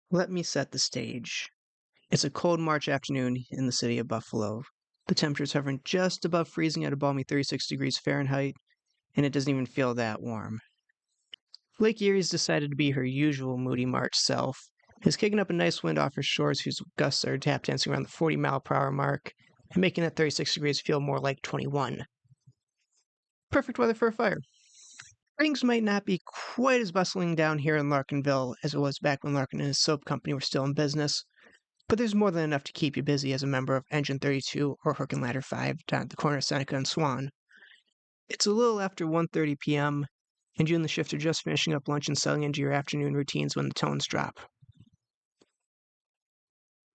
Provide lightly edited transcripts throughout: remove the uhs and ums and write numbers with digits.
Let me set the stage. It's a cold March afternoon in the city of Buffalo. The temperature's hovering just above freezing at a balmy 36 degrees Fahrenheit, and it doesn't even feel that warm. Lake Erie's decided to be her usual moody March self, is kicking up a nice wind off her shores whose gusts are tap dancing around the 40-mile-per-hour mark and making that 36 degrees feel more like 21. Perfect weather for a fire. Things might not be quite as bustling down here in Larkinville as it was back when Larkin and his soap company were still in business, but there's more than enough to keep you busy as a member of Engine 32 or Hook and Ladder 5 down at the corner of Seneca and Swan. It's a little after 1:30 p.m., and you and the shift are just finishing up lunch and settling into your afternoon routines when the tones drop.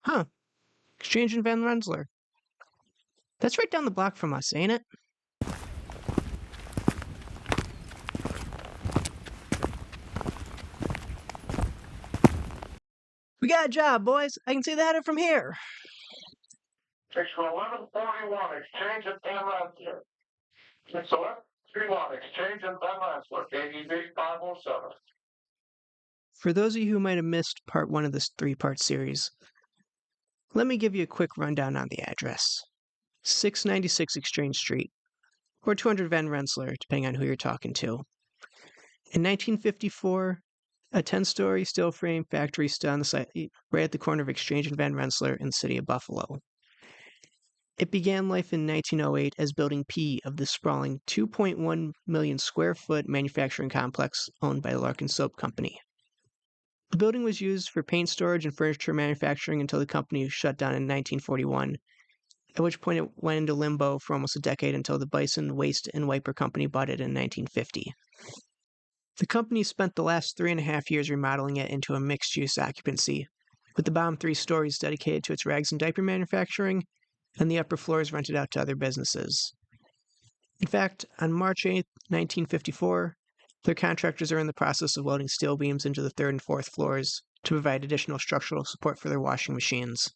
Huh, Exchange and Van Rensselaer. That's right down the block from us, ain't it? We got a job, boys. I can see the header from here. It's 1141, exchange at Van Rensselaer. It's 1131, exchange at Van Rensselaer, KDB 507. For those of you who might have missed part one of this three-part series, let me give you a quick rundown on the address. 696 Exchange Street, or 200 Van Rensselaer, depending on who you're talking to. In 1954, a 10-story steel frame factory stood on the site right at the corner of Exchange and Van Rensselaer in the city of Buffalo. It began life in 1908 as Building P of the sprawling 2.1 million square foot manufacturing complex owned by the Larkin Soap Company. The building was used for paint storage and furniture manufacturing until the company shut down in 1941, at which point it went into limbo for almost a decade until the Bison Waste and Wiper Company bought it in 1950. The company spent the last 3.5 years remodeling it into a mixed-use occupancy, with the bottom 3 stories dedicated to its rags and diaper manufacturing, and the upper floors rented out to other businesses. In fact, on March 8, 1954, their contractors are in the process of welding steel beams into the 3rd and 4th floors to provide additional structural support for their washing machines.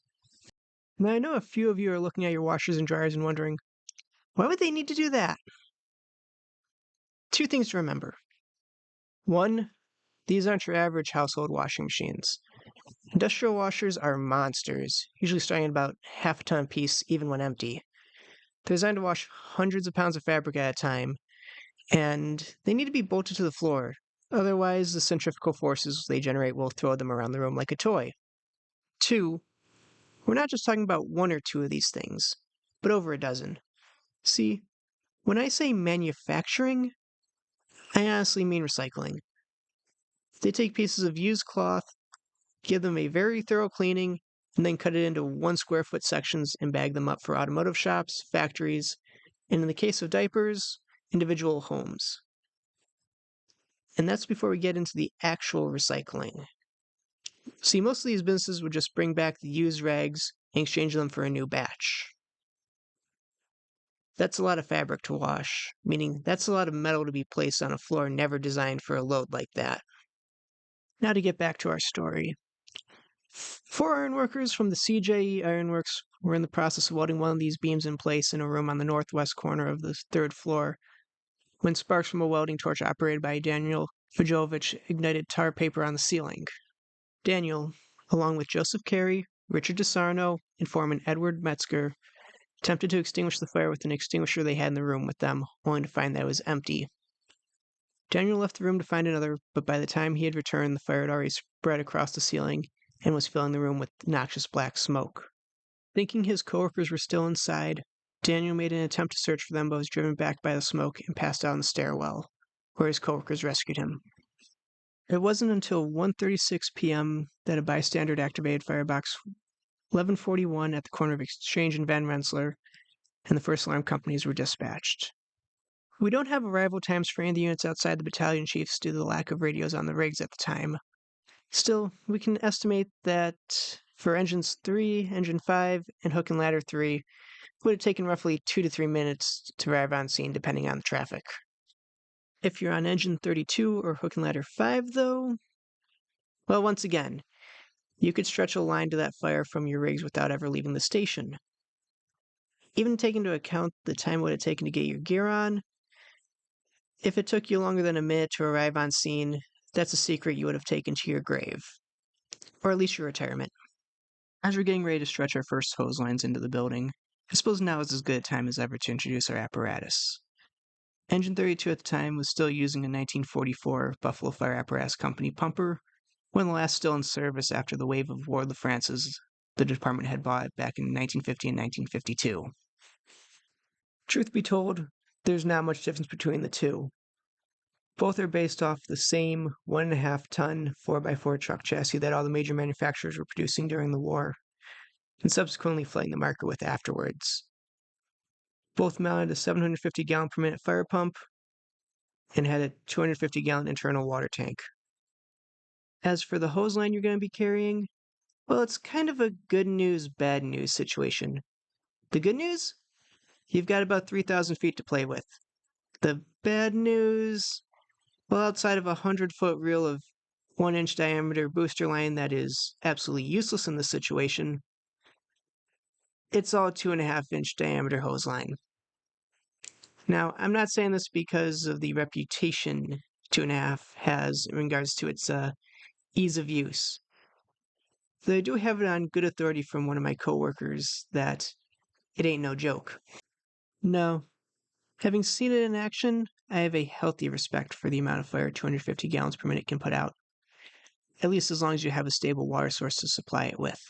Now, I know a few of you are looking at your washers and dryers and wondering, why would they need to do that? 2 things to remember. 1, these aren't your average household washing machines. Industrial washers are monsters, usually starting at about half a ton apiece, even when empty. They're designed to wash hundreds of pounds of fabric at a time, and they need to be bolted to the floor. Otherwise, the centrifugal forces they generate will throw them around the room like a toy. 2, we're not just talking about 1 or 2 of these things, but over a dozen. See, when I say manufacturing, I honestly mean recycling. They take pieces of used cloth, give them a very thorough cleaning, and then cut it into 1 square foot sections and bag them up for automotive shops, factories, and in the case of diapers, individual homes. And that's before we get into the actual recycling. See, most of these businesses would just bring back the used rags and exchange them for a new batch. That's a lot of fabric to wash, meaning that's a lot of metal to be placed on a floor never designed for a load like that. Now to get back to our story. 4 ironworkers from the CJE Ironworks were in the process of welding one of these beams in place in a room on the northwest corner of the 3rd floor when sparks from a welding torch operated by Daniel Fajovich ignited tar paper on the ceiling. Daniel, along with Joseph Carey, Richard DeSarno, and foreman Edward Metzger, attempted to extinguish the fire with an extinguisher they had in the room with them, only to find that it was empty. Daniel left the room to find another, but by the time he had returned, the fire had already spread across the ceiling and was filling the room with noxious black smoke. Thinking his coworkers were still inside, Daniel made an attempt to search for them but was driven back by the smoke and passed out in the stairwell, where his coworkers rescued him. It wasn't until 1:36 p.m. that a bystander activated firebox 1141 at the corner of Exchange and Van Rensselaer, and the first alarm companies were dispatched. We don't have arrival times for any of the units outside the battalion chiefs due to the lack of radios on the rigs at the time. Still, we can estimate that for Engines 3, Engine 5, and Hook and Ladder 3, it would have taken roughly 2 to 3 minutes to arrive on scene depending on the traffic. If you're on Engine 32 or Hook and Ladder 5, though, well, once again, you could stretch a line to that fire from your rigs without ever leaving the station. Even taking into account the time it would have taken to get your gear on, if it took you longer than a minute to arrive on scene, that's a secret you would have taken to your grave. or at least your retirement. As we're getting ready to stretch our first hose lines into the building, I suppose now is as good a time as ever to introduce our apparatus. Engine 32 at the time was still using a 1944 Buffalo Fire Apparatus Company pumper, one of the last still in service after the wave of War of the Frances the department had bought back in 1950 and 1952. Truth be told, there's not much difference between the two. Both are based off the same 1.5-ton 4x4 truck chassis that all the major manufacturers were producing during the war, and subsequently flooding the market with afterwards. Both mounted a 750 gallon per minute fire pump and had a 250 gallon internal water tank. As for the hose line you're going to be carrying, well, it's kind of a good news, bad news situation. The good news? You've got about 3,000 feet to play with. The bad news? Well, outside of a 100-foot reel of 1-inch diameter booster line that is absolutely useless in this situation, it's all 2.5-inch diameter hose line. Now, I'm not saying this because of the reputation 2.5 has in regards to its ease of use. Though I do have it on good authority from one of my coworkers that it ain't no joke. No, having seen it in action, I have a healthy respect for the amount of fire 250 gallons per minute can put out, at least as long as you have a stable water source to supply it with.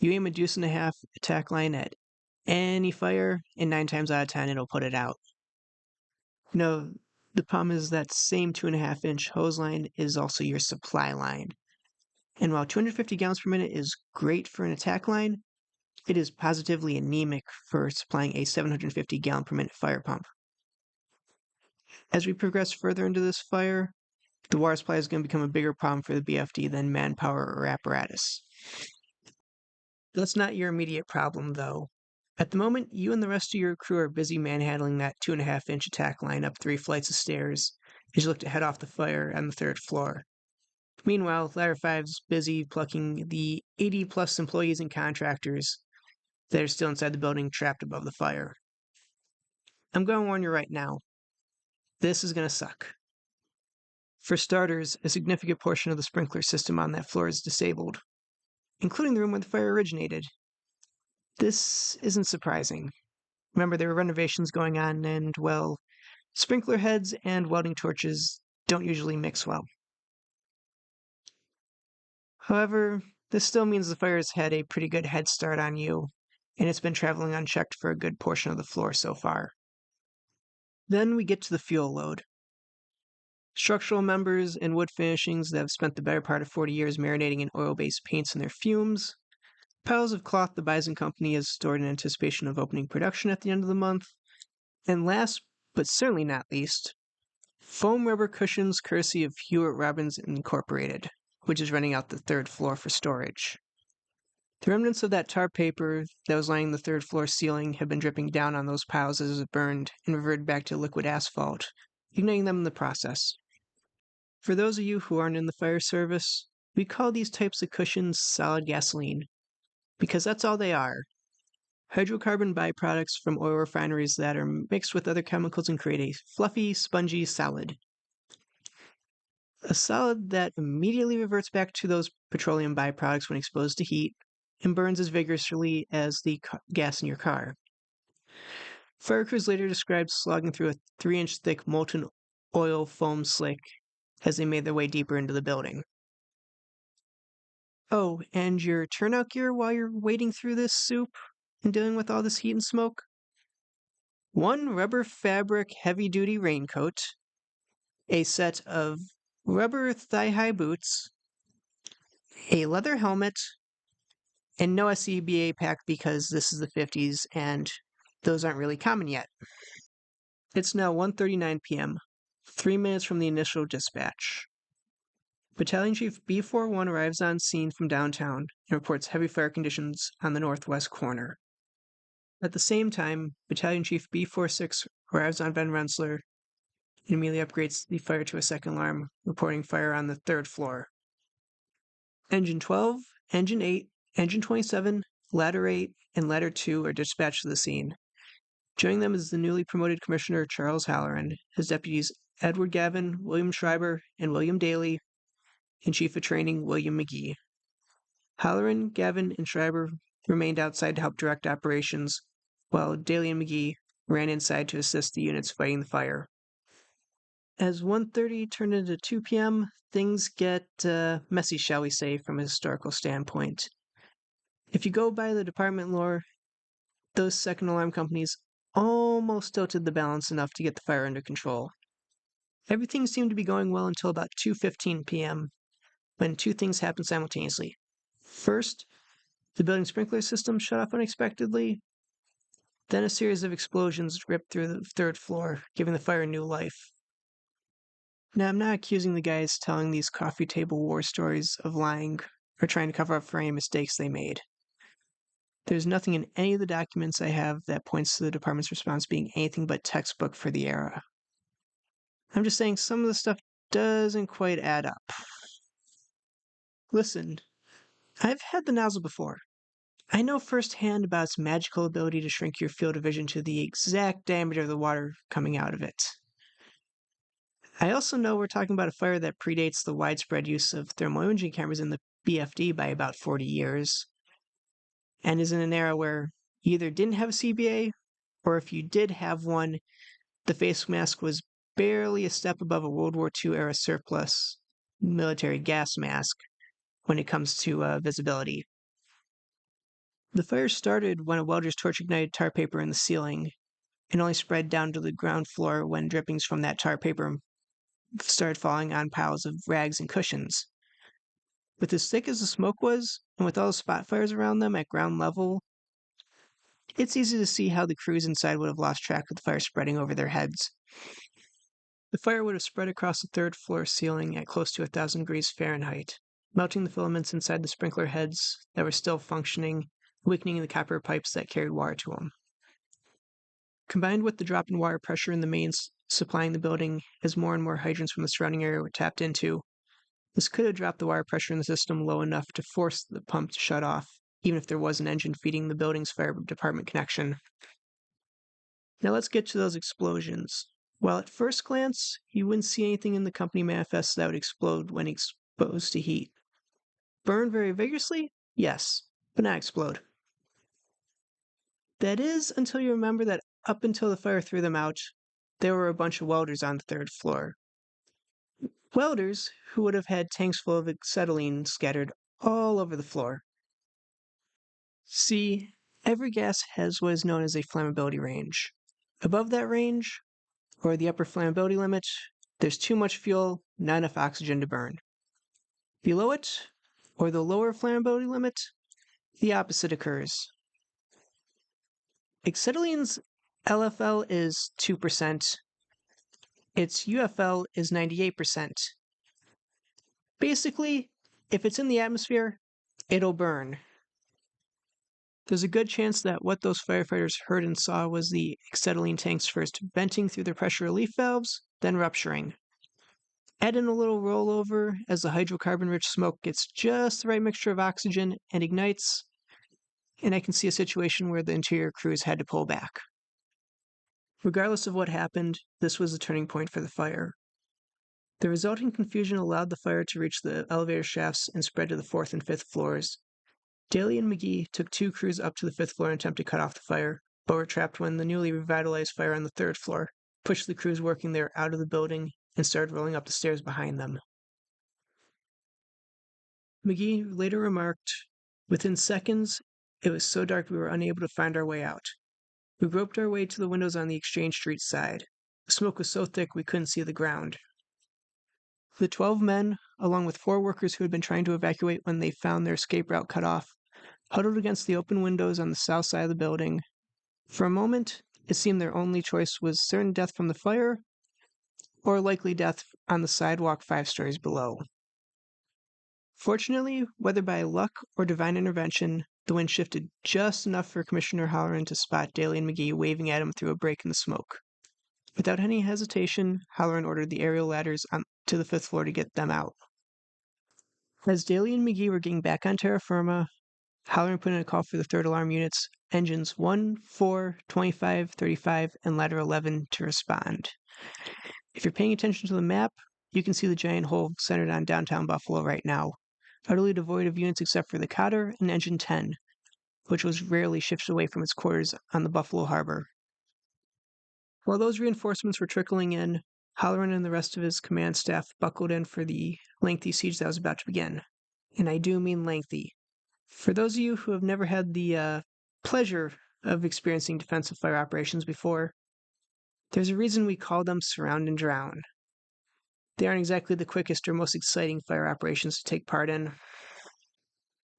You aim a 1.5 attack line at any fire, and 9 times out of 10 it'll put it out. No, the problem is that same 2.5-inch hose line is also your supply line. And while 250 gallons per minute is great for an attack line, it is positively anemic for supplying a 750 gallon per minute fire pump. As we progress further into this fire, the water supply is going to become a bigger problem for the BFD than manpower or apparatus. That's not your immediate problem, though. At the moment, you and the rest of your crew are busy manhandling that 2.5-inch attack line up 3 flights of stairs as you look to head off the fire on the 3rd floor. Meanwhile, Ladder 5's busy plucking the 80-plus employees and contractors that are still inside the building trapped above the fire. I'm going to warn you right now. This is going to suck. For starters, a significant portion of the sprinkler system on that floor is disabled, including the room where the fire originated. This isn't surprising. Remember, there were renovations going on, and, well, sprinkler heads and welding torches don't usually mix well. However, this still means the fire has had a pretty good head start on you, and it's been traveling unchecked for a good portion of the floor so far. Then we get to the fuel load. Structural members and wood finishings that have spent the better part of 40 years marinating in oil-based paints and their fumes, piles of cloth the Bison Company has stored in anticipation of opening production at the end of the month, and last, but certainly not least, foam rubber cushions courtesy of Hewitt Robbins Incorporated, which is renting out the 3rd floor for storage. The remnants of that tar paper that was lining the 3rd floor ceiling have been dripping down on those piles as it burned and reverted back to liquid asphalt, igniting them in the process. For those of you who aren't in the fire service, we call these types of cushions solid gasoline, because that's all they are. Hydrocarbon byproducts from oil refineries that are mixed with other chemicals and create a fluffy, spongy solid. A solid that immediately reverts back to those petroleum byproducts when exposed to heat and burns as vigorously as the gas in your car. Fire crews later described slogging through a 3-inch thick molten oil foam slick as they made their way deeper into the building. Oh, and your turnout gear while you're wading through this soup and dealing with all this heat and smoke? 1 rubber fabric heavy-duty raincoat, a set of rubber thigh-high boots, a leather helmet, and no SCBA pack because this is the 50s and those aren't really common yet. It's now 1:39 p.m., 3 minutes from the initial dispatch. Battalion Chief B41 arrives on scene from downtown and reports heavy fire conditions on the northwest corner. At the same time, Battalion Chief B46 arrives on Van Rensselaer and immediately upgrades the fire to a 2nd alarm, reporting fire on the 3rd floor. Engine 12, Engine 8, Engine 27, Ladder 8, and Ladder 2 are dispatched to the scene. Joining them is the newly promoted Commissioner Charles Halloran, his deputies Edward Gavin, William Schreiber, and William Daly, and Chief of Training William McGee. Halloran, Gavin, and Schreiber remained outside to help direct operations, while Daly and McGee ran inside to assist the units fighting the fire. As 1:30 turned into 2 p.m., things get messy, shall we say, from a historical standpoint. If you go by the department lore, those second alarm companies almost tilted the balance enough to get the fire under control. Everything seemed to be going well until about 2:15 p.m., when two things happened simultaneously. First, the building sprinkler system shut off unexpectedly. Then a series of explosions ripped through the third floor, giving the fire new life. Now, I'm not accusing the guys telling these coffee table war stories of lying or trying to cover up for any mistakes they made. There's nothing in any of the documents I have that points to the department's response being anything but textbook for the era. I'm just saying some of the stuff doesn't quite add up. Listen, I've had the nozzle before. I know firsthand about its magical ability to shrink your field of vision to the exact diameter of the water coming out of it. I also know we're talking about a fire that predates the widespread use of thermal imaging cameras in the BFD by about 40 years, and is in an era where you either didn't have a CBA, or if you did have one, the face mask was barely a step above a World War II era surplus military gas mask when it comes to visibility. The fire started when a welder's torch ignited tar paper in the ceiling, and only spread down to the ground floor when drippings from that tar paper started falling on piles of rags and cushions. With as thick as the smoke was, and with all the spot fires around them at ground level, it's easy to see how the crews inside would have lost track of the fire spreading over their heads. The fire would have spread across the third floor ceiling at close to 1,000 degrees Fahrenheit, melting the filaments inside the sprinkler heads that were still functioning, weakening the copper pipes that carried water to them. Combined with the drop in water pressure in the mains supplying the building as more and more hydrants from the surrounding area were tapped into, this could have dropped the water pressure in the system low enough to force the pump to shut off, even if there was an engine feeding the building's fire department connection. Now let's get to those explosions. While at first glance, you wouldn't see anything in the company manifests that would explode when exposed to heat. Burn very vigorously? Yes, but not explode. That is until you remember that up until the fire threw them out, there were a bunch of welders on the third floor. Welders who would have had tanks full of acetylene scattered all over the floor. See, every gas has what is known as a flammability range. Above that range, or the upper flammability limit, there's too much fuel, not enough oxygen to burn. Below it, or the lower flammability limit, the opposite occurs. Acetylene's LFL is 2%. Its UFL is 98%. Basically, if it's in the atmosphere, it'll burn. There's a good chance that what those firefighters heard and saw was the acetylene tanks first venting through their pressure relief valves, then rupturing. Add in a little rollover as the hydrocarbon-rich smoke gets just the right mixture of oxygen and ignites, and I can see a situation where the interior crews had to pull back. Regardless of what happened, this was the turning point for the fire. The resulting confusion allowed the fire to reach the elevator shafts and spread to the 4th and 5th floors. Daly and McGee took 2 crews up to the 5th floor in an attempt to cut off the fire, but were trapped when the newly revitalized fire on the 3rd floor pushed the crews working there out of the building and started rolling up the stairs behind them. McGee later remarked, "Within seconds, it was so dark we were unable to find our way out. We groped our way to the windows on the Exchange Street side. The smoke was so thick we couldn't see the ground." The 12 men, along with 4 workers who had been trying to evacuate when they found their escape route cut off, huddled against the open windows on the south side of the building. For a moment, it seemed their only choice was certain death from the fire, or likely death on the sidewalk 5 stories below. Fortunately, whether by luck or divine intervention, the wind shifted just enough for Commissioner Halloran to spot Daly and McGee waving at him through a break in the smoke. Without any hesitation, Halloran ordered the aerial ladders to the 5th floor to get them out. As Daly and McGee were getting back on terra firma, Halloran put in a call for the 3rd alarm units, engines 1, 4, 25, 35, and ladder 11 to respond. If you're paying attention to the map, you can see the giant hole centered on downtown Buffalo right now, utterly devoid of units except for the Cotter and Engine 10, which was rarely shifted away from its quarters on the Buffalo Harbor. While those reinforcements were trickling in, Halloran and the rest of his command staff buckled in for the lengthy siege that was about to begin. And I do mean lengthy. For those of you who have never had the pleasure of experiencing defensive fire operations before, there's a reason we call them surround and drown. They aren't exactly the quickest or most exciting fire operations to take part in.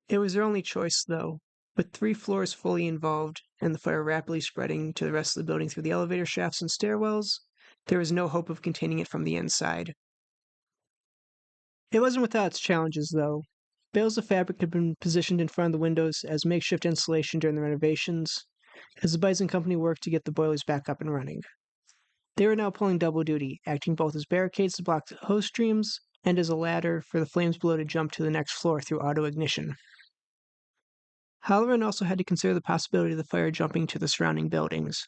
It was their only choice, though. With 3 floors fully involved and the fire rapidly spreading to the rest of the building through the elevator shafts and stairwells, there was no hope of containing it from the inside. It wasn't without its challenges, though. Bales of fabric had been positioned in front of the windows as makeshift insulation during the renovations, as the Bison Company worked to get the boilers back up and running. They were now pulling double duty, acting both as barricades to block the hose streams and as a ladder for the flames below to jump to the next floor through auto ignition. Halloran also had to consider the possibility of the fire jumping to the surrounding buildings.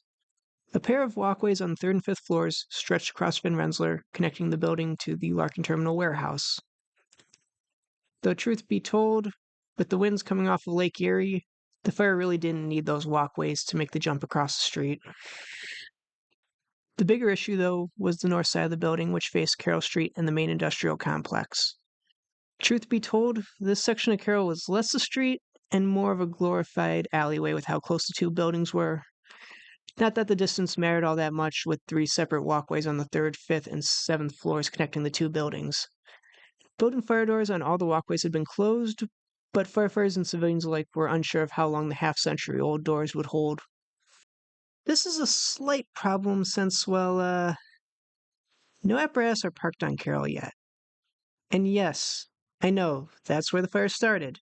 A pair of walkways on the 3rd and 5th floors stretched across Van Rensselaer, connecting the building to the Larkin Terminal warehouse. Though truth be told, with the winds coming off of Lake Erie, the fire really didn't need those walkways to make the jump across the street. The bigger issue, though, was the north side of the building, which faced Carroll Street and the main industrial complex. Truth be told, this section of Carroll was less a street and more of a glorified alleyway with how close the 2 buildings were. Not that the distance mattered all that much, with 3 separate walkways on the 3rd, 5th, and 7th floors connecting the 2 buildings. Building fire doors on all the walkways had been closed, but firefighters and civilians alike were unsure of how long the half-century-old doors would hold. This is a slight problem since, well, no apparatus are parked on Carroll yet. And yes, I know, that's where the fire started.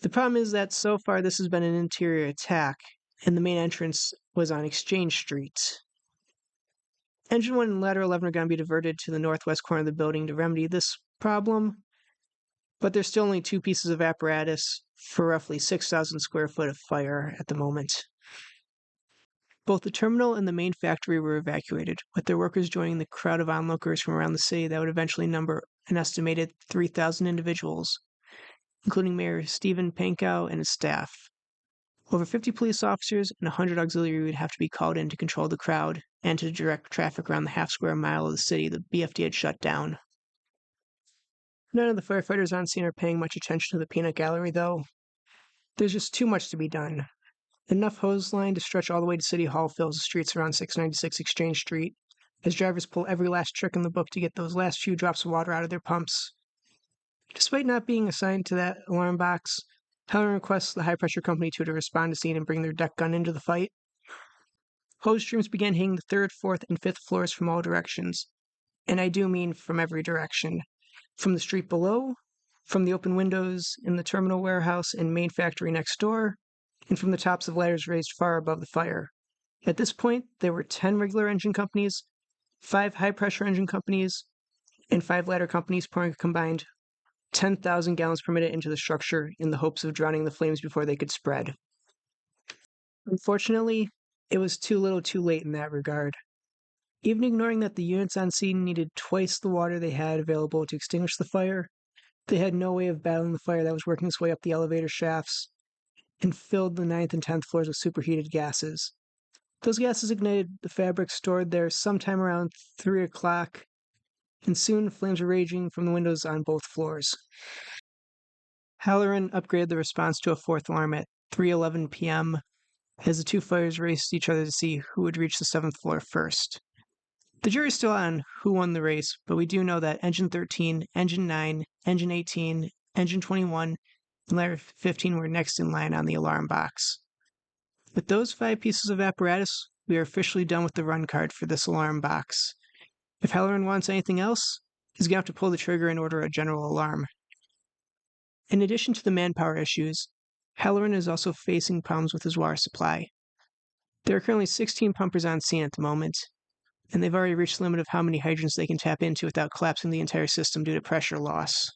The problem is that so far this has been an interior attack, and the main entrance was on Exchange Street. Engine 1 and Ladder 11 are going to be diverted to the northwest corner of the building to remedy this problem, but there's still only 2 pieces of apparatus for roughly 6,000 square foot of fire at the moment. Both the terminal and the main factory were evacuated, with their workers joining the crowd of onlookers from around the city that would eventually number an estimated 3,000 individuals, including Mayor Stephen Pankow and his staff. Over 50 police officers and 100 auxiliary would have to be called in to control the crowd and to direct traffic around the half-square mile of the city the BFD had shut down. None of the firefighters on scene are paying much attention to the peanut gallery, though. There's just too much to be done. Enough hose line to stretch all the way to City Hall fills the streets around 696 Exchange Street, as drivers pull every last trick in the book to get those last few drops of water out of their pumps. Despite not being assigned to that alarm box, Halloran requests the high-pressure company to respond to scene and bring their deck gun into the fight. Hose streams began hitting the 3rd, 4th, and 5th floors from all directions, and I do mean from every direction. From the street below, from the open windows in the terminal warehouse and main factory next door, and from the tops of ladders raised far above the fire. At this point, there were 10 regular engine companies, 5 high-pressure engine companies, and 5 ladder companies pouring a combined 10,000 gallons per minute into the structure in the hopes of drowning the flames before they could spread. Unfortunately, it was too little too late in that regard. Even ignoring that the units on scene needed twice the water they had available to extinguish the fire, they had no way of battling the fire that was working its way up the elevator shafts and filled the 9th and 10th floors with superheated gases. Those gases ignited the fabric stored there sometime around 3 o'clock, and soon flames were raging from the windows on both floors. Halloran upgraded the response to a 4th alarm at 3:11 p.m. as the 2 fires raced each other to see who would reach the 7th floor first. The jury's still on who won the race, but we do know that Engine 13, Engine 9, Engine 18, Engine 21, and Ladder 15 were next in line on the alarm box. With those 5 pieces of apparatus, we are officially done with the run card for this alarm box. If Halloran wants anything else, he's going to have to pull the trigger and order a general alarm. In addition to the manpower issues, Halloran is also facing problems with his water supply. There are currently 16 pumpers on scene at the moment, and they've already reached the limit of how many hydrants they can tap into without collapsing the entire system due to pressure loss.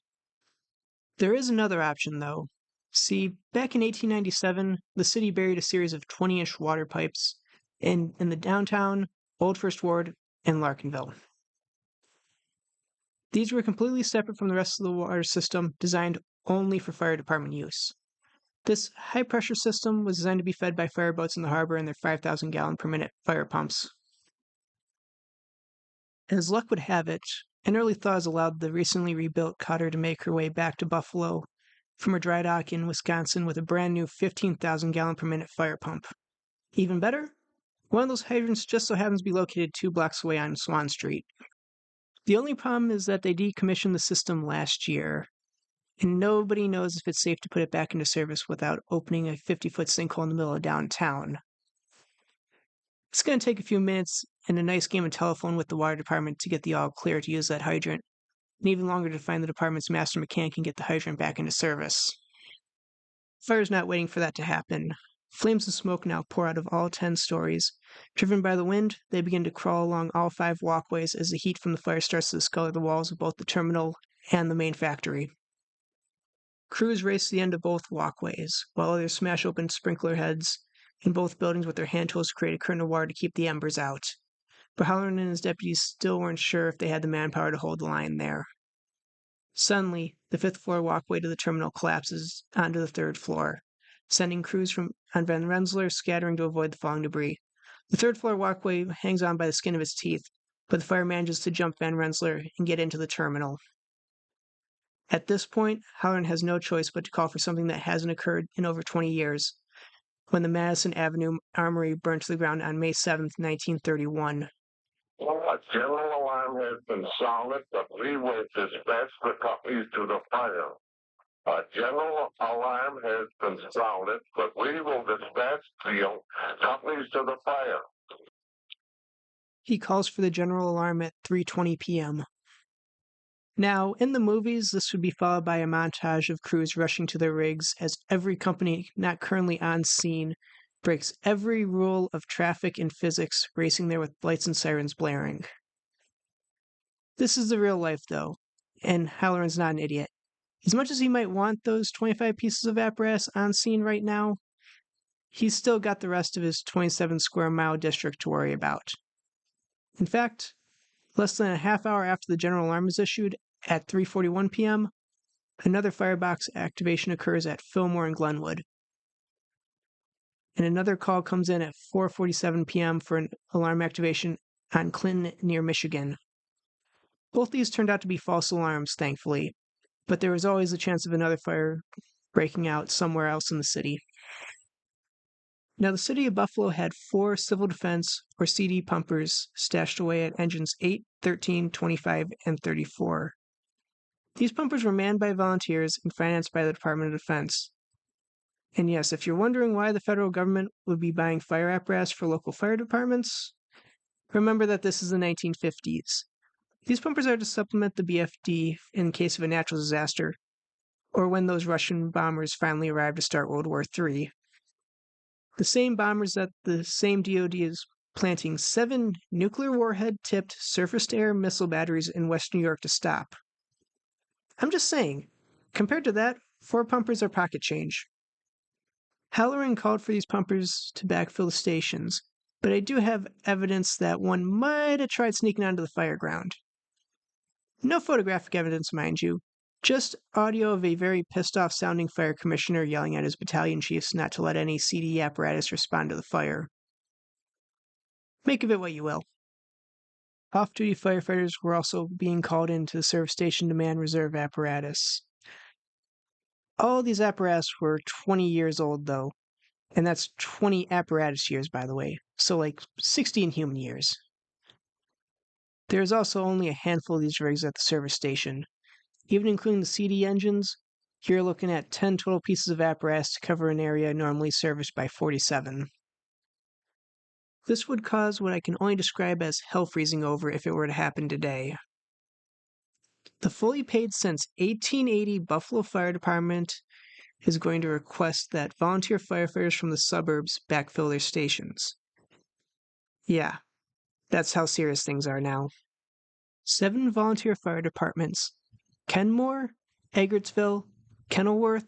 There is another option, though. See, back in 1897, the city buried a series of 20-inch water pipes in the downtown, Old First Ward, and Larkinville. These were completely separate from the rest of the water system, designed only for fire department use. This high-pressure system was designed to be fed by fireboats in the harbor and their 5,000-gallon-per-minute fire pumps. As luck would have it, an early thaws allowed the recently rebuilt cutter to make her way back to Buffalo from her dry dock in Wisconsin with a brand new 15,000-gallon-per-minute fire pump. Even better, one of those hydrants just so happens to be located 2 blocks away on Swan Street. The only problem is that they decommissioned the system last year, and nobody knows if it's safe to put it back into service without opening a 50-foot sinkhole in the middle of downtown. It's going to take a few minutes and a nice game of telephone with the water department to get the all clear to use that hydrant, and even longer to find the department's master mechanic and get the hydrant back into service. Fire's not waiting for that to happen. Flames of smoke now pour out of all 10 stories. Driven by the wind, they begin to crawl along all 5 walkways as the heat from the fire starts to discolor the walls of both the terminal and the main factory. Crews race to the end of both walkways, while others smash open sprinkler heads in both buildings with their hand tools to create a curtain of water to keep the embers out. But Halloran and his deputies still weren't sure if they had the manpower to hold the line there. Suddenly, the 5th floor walkway to the terminal collapses onto the 3rd floor, sending crews on Van Rensselaer scattering to avoid the falling debris. The 3rd floor walkway hangs on by the skin of its teeth, but the fire manages to jump Van Rensselaer and get into the terminal. At this point, Halloran has no choice but to call for something that hasn't occurred in over 20 years, when the Madison Avenue Armory burned to the ground on May 7, 1931. A general alarm has been sounded, but we will dispatch the companies to the fire. A general alarm has been sounded, but we will dispatch the companies to the fire. He calls for the general alarm at 3:20 p.m. Now, in the movies, this would be followed by a montage of crews rushing to their rigs as every company not currently on scene breaks every rule of traffic and physics, racing there with lights and sirens blaring. This is the real life, though, and Halloran's not an idiot. As much as he might want those 25 pieces of apparatus on scene right now, he's still got the rest of his 27 square mile district to worry about. In fact, less than a half hour after the general alarm is issued, at 3:41 p.m., another firebox activation occurs at Fillmore and Glenwood. And another call comes in at 4:47 p.m. for an alarm activation on Clinton near Michigan. Both these turned out to be false alarms, thankfully, but there was always a chance of another fire breaking out somewhere else in the city. Now, the city of Buffalo had 4 civil defense, or CD pumpers, stashed away at engines 8, 13, 25, and 34. These pumpers were manned by volunteers and financed by the Department of Defense. And yes, if you're wondering why the federal government would be buying fire apparatus for local fire departments, remember that this is the 1950s. These pumpers are to supplement the BFD in case of a natural disaster, or when those Russian bombers finally arrive to start World War III. The same bombers that the same DoD is planting 7 nuclear warhead-tipped surface-to-air missile batteries in West New York to stop. I'm just saying, compared to that, 4 pumpers are pocket change. Halloran called for these pumpers to backfill the stations, but I do have evidence that one might have tried sneaking onto the fire ground. No photographic evidence, mind you, just audio of a very pissed-off sounding fire commissioner yelling at his battalion chiefs not to let any CD apparatus respond to the fire. Make of it what you will. Off-duty firefighters were also being called into the service station to man reserve apparatus. All these apparatus were 20 years old, though, and that's 20 apparatus years, by the way, so like 16 human years. There is also only a handful of these rigs at the service station. Even including the CD engines, you're looking at 10 total pieces of apparatus to cover an area normally serviced by 47. This would cause what I can only describe as hell freezing over if it were to happen today. The fully paid since 1880 Buffalo Fire Department is going to request that volunteer firefighters from the suburbs backfill their stations. Yeah, that's how serious things are now. 7 volunteer fire departments, Kenmore, Eggertsville, Kenilworth,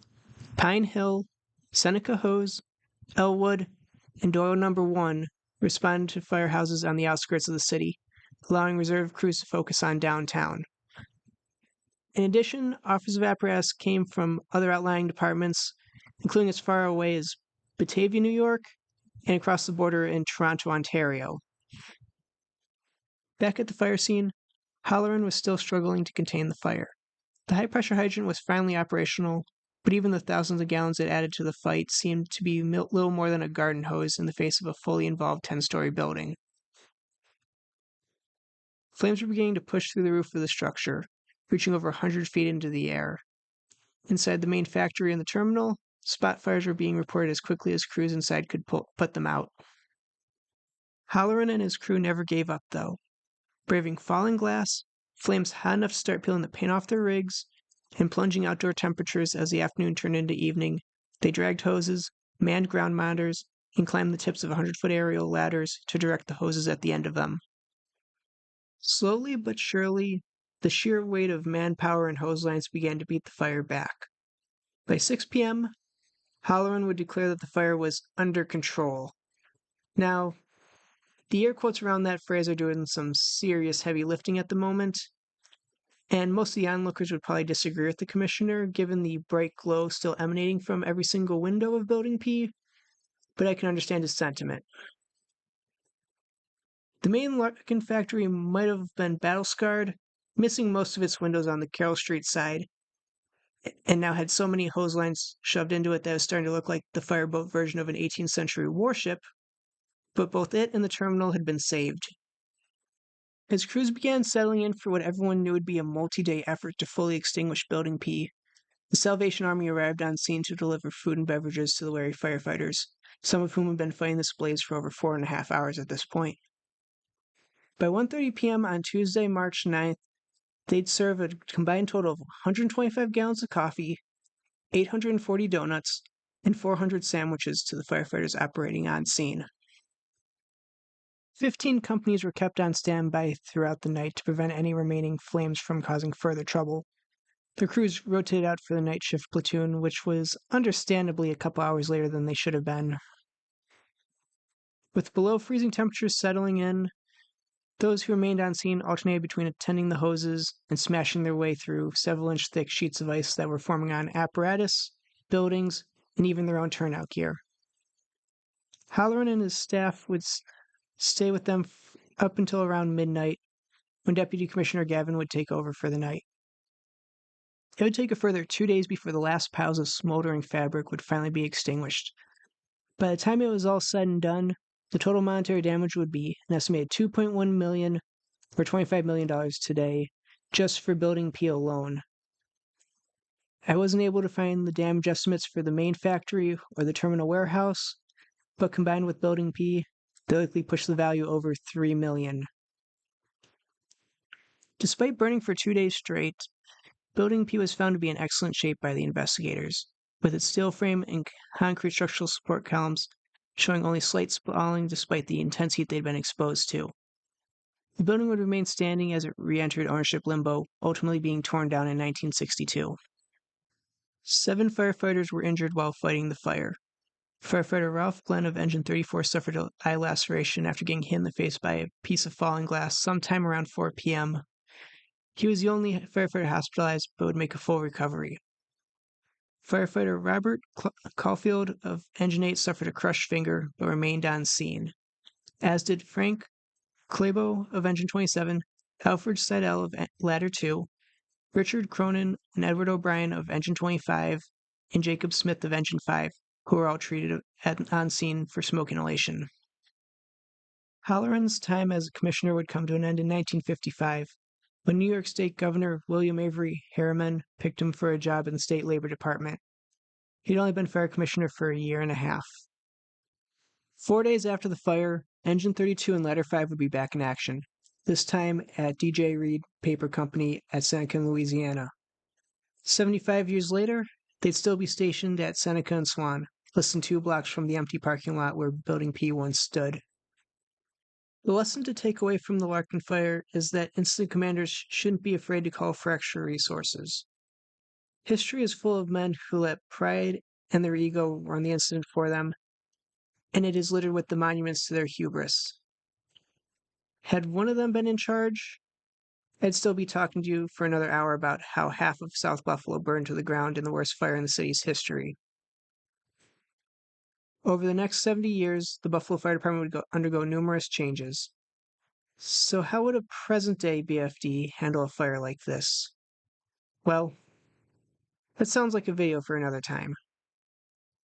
Pine Hill, Seneca Hose, Elwood, and Doyle No. 1 responded to firehouses on the outskirts of the city, allowing reserve crews to focus on downtown. In addition, offers of apparatus came from other outlying departments, including as far away as Batavia, New York, and across the border in Toronto, Ontario. Back at the fire scene, Halloran was still struggling to contain the fire. The high pressure hydrant was finally operational, but even the thousands of gallons it added to the fight seemed to be little more than a garden hose in the face of a fully involved 10-story building. Flames were beginning to push through the roof of the structure, reaching over 100 feet into the air. Inside the main factory and the terminal, spot fires were being reported as quickly as crews inside could put them out. Halloran and his crew never gave up, though. Braving falling glass, flames hot enough to start peeling the paint off their rigs, and plunging outdoor temperatures as the afternoon turned into evening, they dragged hoses, manned ground monitors, and climbed the tips of 100-foot aerial ladders to direct the hoses at the end of them. Slowly but surely, the sheer weight of manpower and hose lines began to beat the fire back. By 6 p.m., Halloran would declare that the fire was under control. Now, the air quotes around that phrase are doing some serious heavy lifting at the moment, and most of the onlookers would probably disagree with the commissioner, given the bright glow still emanating from every single window of Building P, but I can understand his sentiment. The main Larkin factory might have been battle-scarred, missing most of its windows on the Carroll Street side, and now had so many hose lines shoved into it that it was starting to look like the fireboat version of an 18th century warship, but both it and the terminal had been saved. As crews began settling in for what everyone knew would be a multi-day effort to fully extinguish Building P, the Salvation Army arrived on scene to deliver food and beverages to the wary firefighters, some of whom had been fighting this blaze for over 4.5 hours at this point. By 1:30 p.m. on Tuesday, March 9th, they'd serve a combined total of 125 gallons of coffee, 840 donuts, and 400 sandwiches to the firefighters operating on scene. 15 companies were kept on standby throughout the night to prevent any remaining flames from causing further trouble. The crews rotated out for the night shift platoon, which was understandably a couple hours later than they should have been. With below freezing temperatures settling in, those who remained on scene alternated between attending the hoses and smashing their way through several-inch thick sheets of ice that were forming on apparatus, buildings, and even their own turnout gear. Halloran and his staff would stay with them up until around midnight, when Deputy Commissioner Gavin would take over for the night. It would take a further 2 days before the last piles of smoldering fabric would finally be extinguished. By the time it was all said and done, the total monetary damage would be an estimated $2.1 million or $25 million today, just for Building P alone. I wasn't able to find the damage estimates for the main factory or the terminal warehouse, but combined with Building P, they likely pushed the value over $3 million. Despite burning for 2 days straight, Building P was found to be in excellent shape by the investigators, with its steel frame and concrete structural support columns showing only slight spalling despite the intense heat they'd been exposed to. The building would remain standing as it re-entered ownership limbo, ultimately being torn down in 1962. 7 firefighters were injured while fighting the fire. Firefighter Ralph Glenn of Engine 34 suffered an eye laceration after getting hit in the face by a piece of falling glass sometime around 4 p.m. He was the only firefighter hospitalized, but would make a full recovery. Firefighter Robert Caulfield of Engine 8 suffered a crushed finger, but remained on scene, as did Frank Klebo of Engine 27, Alfred Seidel of Ladder 2, Richard Cronin and Edward O'Brien of Engine 25, and Jacob Smith of Engine 5, who were all treated on scene for smoke inhalation. Halloran's time as a commissioner would come to an end in 1955, when New York State Governor William Avery Harriman picked him for a job in the State Labor Department. He'd only been fire commissioner for a year and a half. 4 days after the fire, Engine 32 and Ladder 5 would be back in action, this time at D.J. Reed Paper Company at Seneca, Louisiana. 75 years later, they'd still be stationed at Seneca and Swan, less than 2 blocks from the empty parking lot where Building P once stood. The lesson to take away from the Larkin fire is that incident commanders shouldn't be afraid to call for extra resources. History is full of men who let pride and their ego run the incident for them, and it is littered with the monuments to their hubris. Had one of them been in charge, I'd still be talking to you for another hour about how half of South Buffalo burned to the ground in the worst fire in the city's history. Over the next 70 years, the Buffalo Fire Department would undergo numerous changes. So, how would a present day BFD handle a fire like this? Well, that sounds like a video for another time.